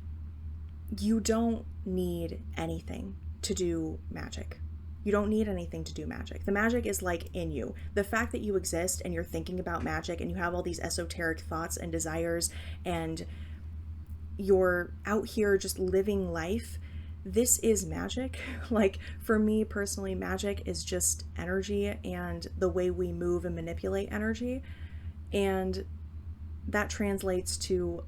you don't need anything to do magic. You don't need anything to do magic. The magic is like in you. The fact that you exist and you're thinking about magic and you have all these esoteric thoughts and desires and you're out here just living life, this is magic. Like, for me personally, magic is just energy and the way we move and manipulate energy. And that translates to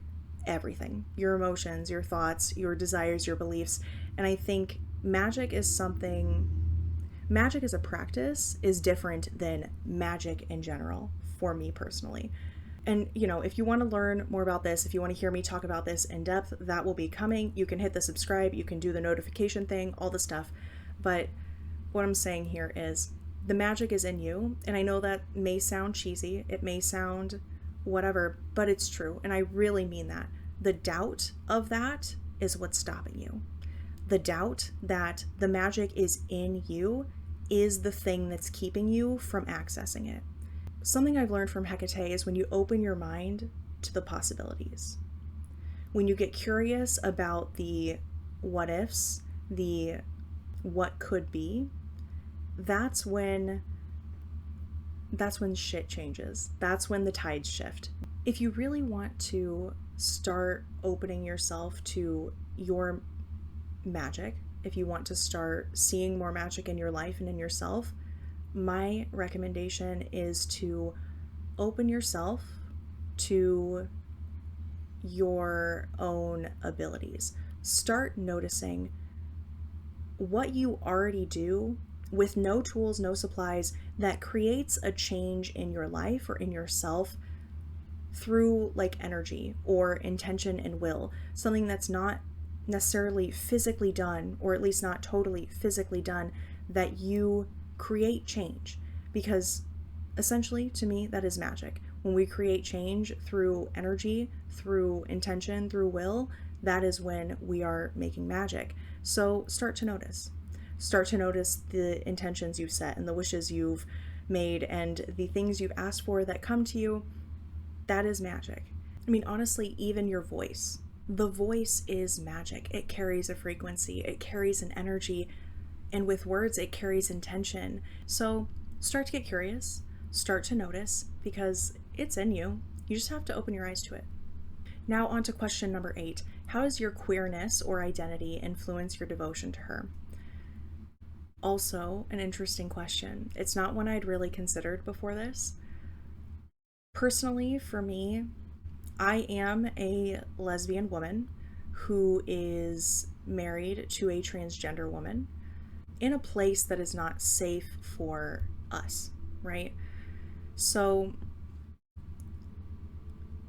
everything, your emotions, your thoughts, your desires, your beliefs. And I think magic as a practice is different than magic in general for me personally. And, if you want to learn more about this, if you want to hear me talk about this in depth, that will be coming. You can hit the subscribe, you can do the notification thing, all the stuff. But what I'm saying here is the magic is in you. And I know that may sound cheesy. It may sound whatever, but it's true. And I really mean that. The doubt of that is what's stopping you. The doubt that the magic is in you is the thing that's keeping you from accessing it. Something I've learned from Hekate is when you open your mind to the possibilities, when you get curious about the what ifs, the what could be, that's when shit changes. That's when the tides shift. If you really want to start opening yourself to your magic, if you want to start seeing more magic in your life and in yourself, my recommendation is to open yourself to your own abilities. Start noticing what you already do with no tools, no supplies, that creates a change in your life or in yourself through like energy or intention and will. Something that's not necessarily physically done, or at least not totally physically done, that you create change. Because essentially, to me, that is magic. When we create change through energy, through intention, through will, that is when we are making magic. So start to notice. Start to notice the intentions you've set and the wishes you've made and the things you've asked for that come to you. That is magic. I mean, honestly, even your voice. The voice is magic. It carries a frequency, it carries an energy, and with words, it carries intention. So start to get curious, start to notice, because it's in you. You just have to open your eyes to it. Now on to question number 8. How does your queerness or identity influence your devotion to her? Also an interesting question. It's not one I'd really considered before this. Personally, for me, I am a lesbian woman who is married to a transgender woman in a place that is not safe for us, right? So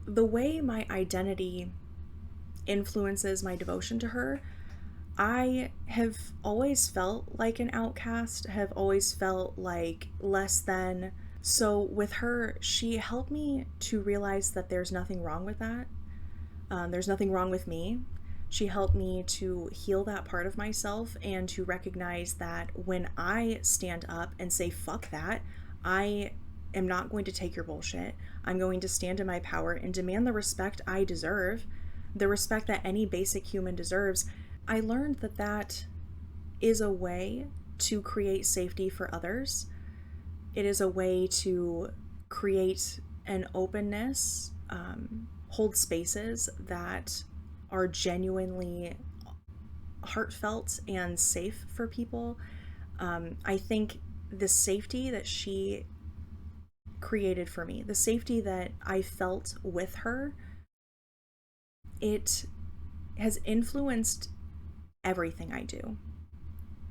the way my identity influences my devotion to her, I have always felt like an outcast, have always felt like less than. So with her, she helped me to realize that there's nothing wrong with that. There's nothing wrong with me. She helped me to heal that part of myself and to recognize that when I stand up and say, fuck that, I am not going to take your bullshit. I'm going to stand in my power and demand the respect I deserve, the respect that any basic human deserves. I learned that that is a way to create safety for others. It is a way to create an openness, hold spaces that are genuinely heartfelt and safe for people. I think the safety that she created for me, the safety that I felt with her, it has influenced everything I do.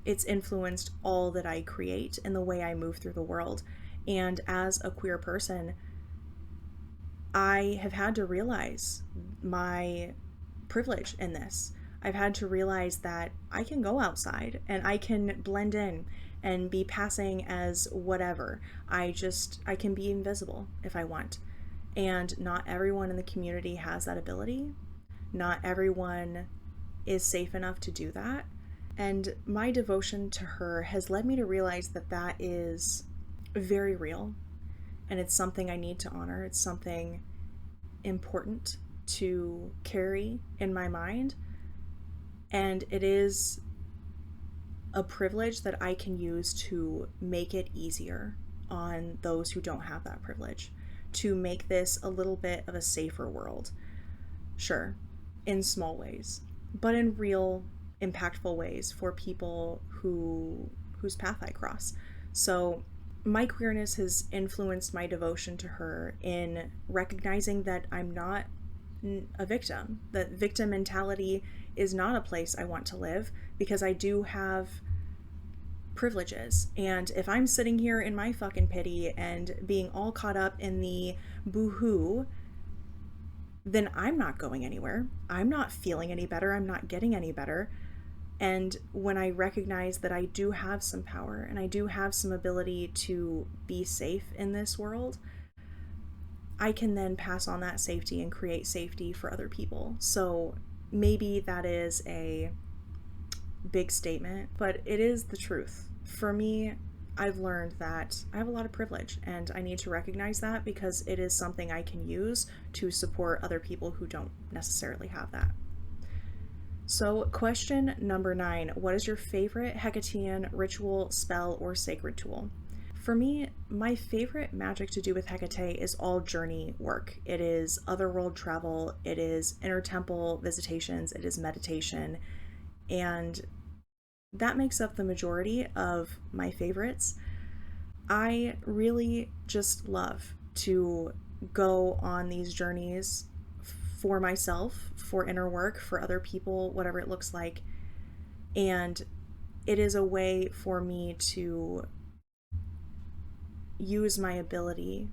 It's influenced all that I create and the way I move through the world. And as a queer person, I have had to realize my privilege in this. I've had to realize that I can go outside and I can blend in and be passing as whatever. I can be invisible if I want. And not everyone in the community has that ability. Not everyone is safe enough to do that. And my devotion to her has led me to realize that that is very real. And it's something I need to honor. It's something important to carry in my mind. And it is a privilege that I can use to make it easier on those who don't have that privilege, to make this a little bit of a safer world. Sure, in small ways, but in real impactful ways for people whose path I cross. So my queerness has influenced my devotion to her in recognizing that I'm not a victim, that victim mentality is not a place I want to live, because I do have privileges. And if I'm sitting here in my fucking pity and being all caught up in the boo-hoo, then I'm not going anywhere. I'm not feeling any better. I'm not getting any better. And when I recognize that I do have some power and I do have some ability to be safe in this world, I can then pass on that safety and create safety for other people. So maybe that is a big statement, but it is the truth. For me, I've learned that I have a lot of privilege and I need to recognize that, because it is something I can use to support other people who don't necessarily have that. So, question number 9: what is your favorite Hekatean ritual, spell, or sacred tool? For me, my favorite magic to do with Hekate is all journey work. It is otherworld travel, it is inner temple visitations, it is meditation, and that makes up the majority of my favorites. I really just love to go on these journeys for myself, for inner work, for other people, whatever it looks like. And it is a way for me to use my ability,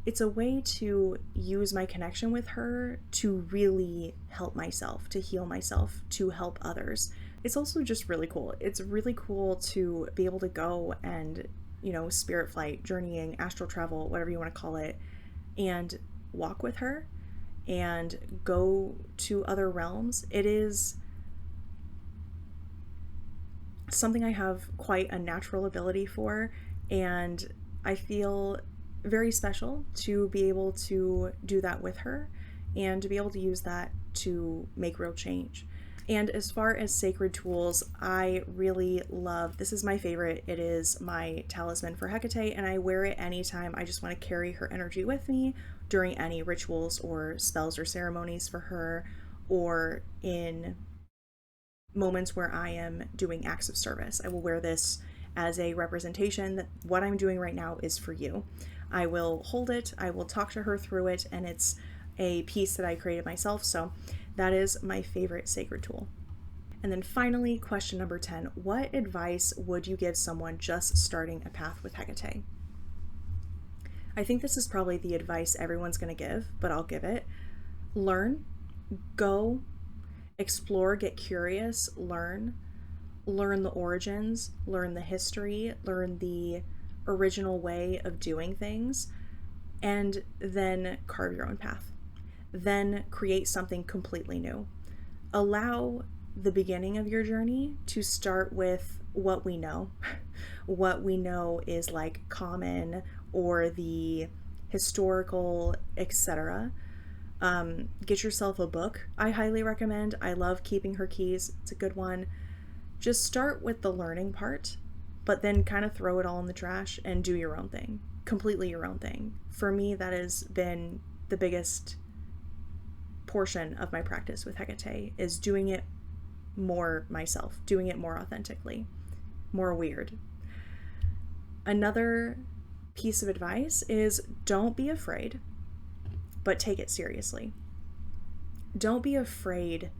it's a way to use my connection with her to really help myself, to heal myself, to help others. It's also just really cool. It's really cool to be able to go and, spirit flight, journeying, astral travel, whatever you want to call it, and walk with her and go to other realms. It is something I have quite a natural ability for, and I feel very special to be able to do that with her and to be able to use that to make real change. And as far as sacred tools, I really love, this is my favorite, it is my talisman for Hekate, and I wear it anytime I just want to carry her energy with me during any rituals or spells or ceremonies for her, or in moments where I am doing acts of service. I will wear this as a representation that what I'm doing right now is for you. I will hold it, I will talk to her through it, and it's a piece that I created myself. So that is my favorite sacred tool. And then finally, question number 10: what advice would you give someone just starting a path with Hekate? I think this is probably the advice everyone's going to give, but I'll give it. Learn, go, explore, get curious, learn the origins, learn the history, learn the original way of doing things, and then carve your own path. Then create something completely new. Allow the beginning of your journey to start with what we know. What we know is like common or the historical, etc. Get yourself a book. I highly recommend. I love Keeping Her Keys. It's a good one. Just start with the learning part, but then kind of throw it all in the trash and do your own thing. Completely your own thing. For me, that has been the biggest portion of my practice with Hekate, is doing it more myself, doing it more authentically, more weird. Another piece of advice is don't be afraid, but take it seriously. Don't be afraid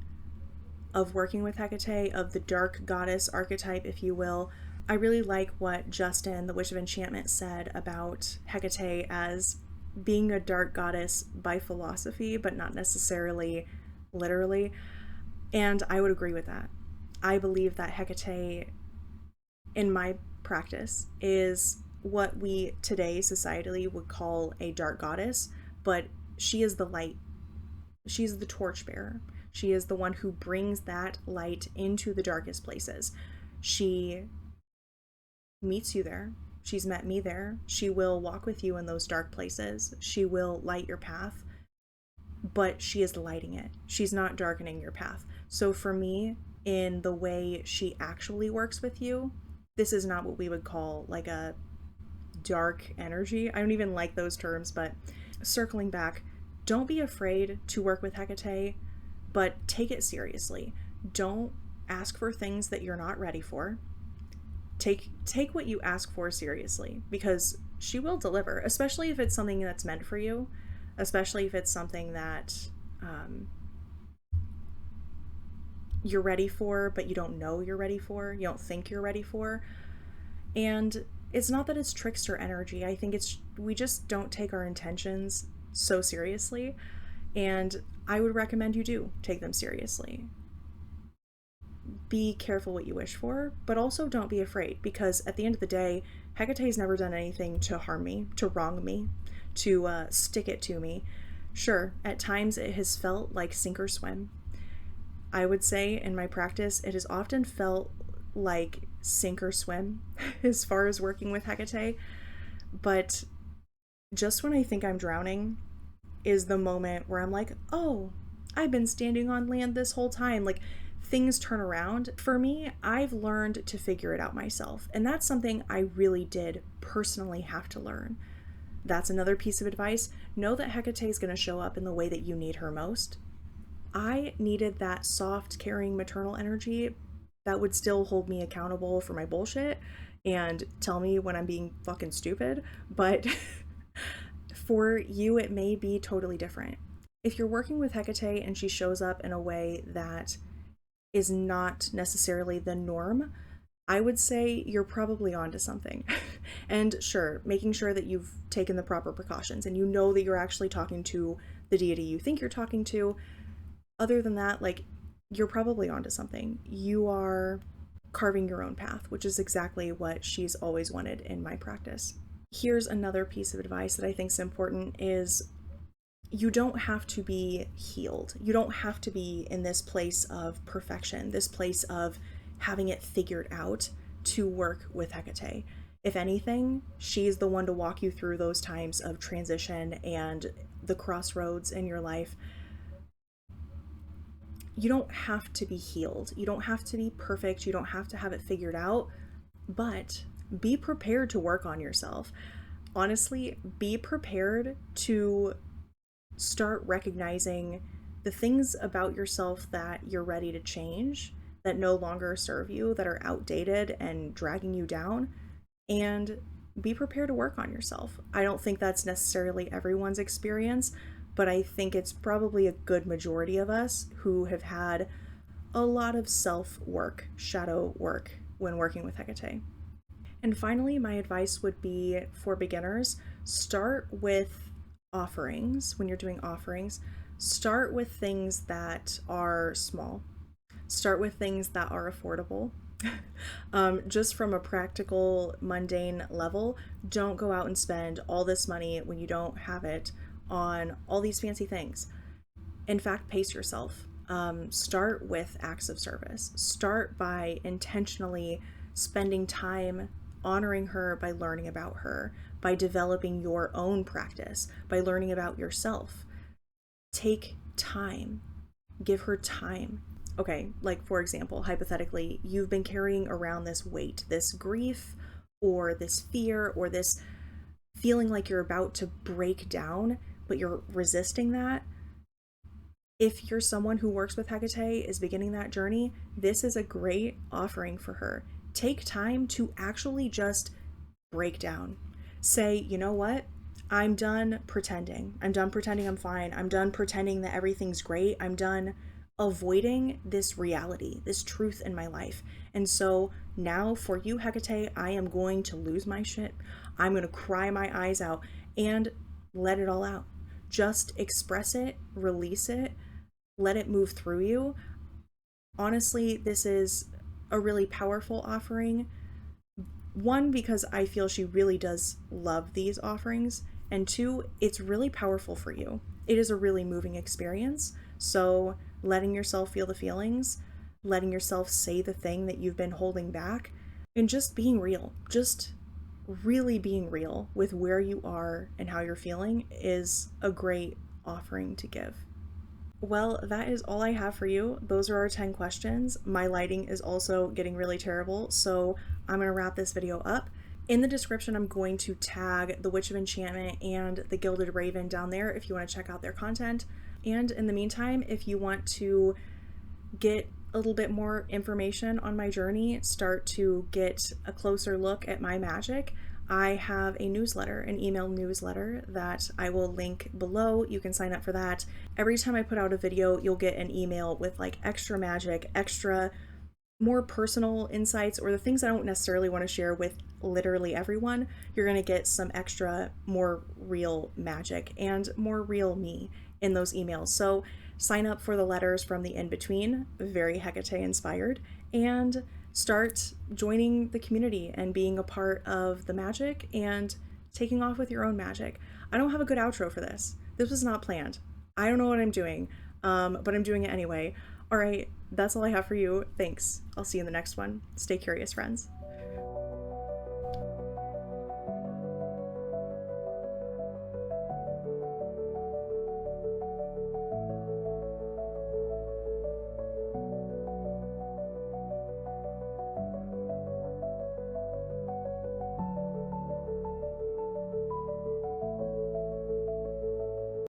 of working with Hekate, of the dark goddess archetype, if you will. I really like what Justin, the Witch of Enchantment, said about Hekate as being a dark goddess by philosophy, but not necessarily literally. And I would agree with that. I believe that Hekate, in my practice, is what we today societally would call a dark goddess, but she is the light. She's the torchbearer. She is the one who brings that light into the darkest places. She meets you there. She's met me there. She will walk with you in those dark places. She will light your path, but she is lighting it. She's not darkening your path. So for me, in the way she actually works with you, this is not what we would call like a dark energy. I don't even like those terms, but circling back, don't be afraid to work with Hekate, but take it seriously. Don't ask for things that you're not ready for. Take what you ask for seriously, because she will deliver, especially if it's something that's meant for you, especially if it's something that you're ready for, but you don't know you're ready for, you don't think you're ready for. And it's not that it's trickster energy. I think we just don't take our intentions so seriously, and I would recommend you do take them seriously. Be careful what you wish for, but also don't be afraid, because at the end of the day, Hecate's never done anything to harm me, to wrong me, to stick it to me. Sure, at times it has felt like sink or swim. I would say in my practice, it has often felt like sink or swim as far as working with Hekate, but just when I think I'm drowning is the moment where I'm like, oh, I've been standing on land this whole time. Like, things turn around. For me, I've learned to figure it out myself. And that's something I really did personally have to learn. That's another piece of advice. Know that Hekate is going to show up in the way that you need her most. I needed that soft, caring, maternal energy that would still hold me accountable for my bullshit and tell me when I'm being fucking stupid. But for you, it may be totally different. If you're working with Hekate and she shows up in a way that is not necessarily the norm, I would say you're probably onto something. And sure, making sure that you've taken the proper precautions and you know that you're actually talking to the deity you think you're talking to. Other than that, like, you're probably onto something. You are carving your own path, which is exactly what she's always wanted in my practice. Here's another piece of advice that I think is important is you don't have to be healed. You don't have to be in this place of perfection, this place of having it figured out to work with Hekate. If anything, she's the one to walk you through those times of transition and the crossroads in your life. You don't have to be healed. You don't have to be perfect. You don't have to have it figured out, but be prepared to work on yourself. Honestly, be prepared to start recognizing the things about yourself that you're ready to change, that no longer serve you, that are outdated and dragging you down, and be prepared to work on yourself. I don't think that's necessarily everyone's experience, but I think it's probably a good majority of us who have had a lot of self-work, shadow work, when working with Hekate. And finally, my advice would be for beginners, start with offerings. When you're doing offerings, start with things that are small. Start with things that are affordable. Just from a practical, mundane level, don't go out and spend all this money when you don't have it on all these fancy things. In fact, pace yourself. Start with acts of service. Start by intentionally spending time honoring her by learning about her, by developing your own practice, by learning about yourself. Take time. Give her time. Okay, like for example, hypothetically, you've been carrying around this weight, this grief, or this fear, or this feeling like you're about to break down, but you're resisting that. If you're someone who works with Hekate, is beginning that journey, this is a great offering for her. Take time to actually just break down. Say, you know what? I'm done pretending. I'm done pretending I'm fine. I'm done pretending that everything's great. I'm done avoiding this reality, this truth in my life. And so now for you, Hekate, I am going to lose my shit. I'm going to cry my eyes out and let it all out. Just express it, release it, let it move through you. Honestly, this is a really powerful offering. One, because I feel she really does love these offerings, and two, it's really powerful for you. It is a really moving experience. So letting yourself feel the feelings, letting yourself say the thing that you've been holding back, and just being real, just really being real with where you are and how you're feeling is a great offering to give. Well, that is all I have for you. Those are our 10 questions. My lighting is also getting really terrible, so I'm going to wrap this video up. In the description, I'm going to tag the Witch of Enchantment and the Gilded Raven down there if you want to check out their content. And in the meantime, if you want to get a little bit more information on my journey, start to get a closer look at my magic, I have a newsletter, an email newsletter that I will link below. You can sign up for that. Every time I put out a video, you'll get an email with like extra magic, extra more personal insights, or the things I don't necessarily want to share with literally everyone. You're going to get some extra, more real magic and more real me in those emails. So sign up for the letters from the in-between, very Hekate inspired, and start joining the community and being a part of the magic and taking off with your own magic. I don't have a good outro for this. This was not planned. I don't know what I'm doing, but I'm doing it anyway. All right, that's all I have for you. Thanks. I'll see you in the next one. Stay curious, friends.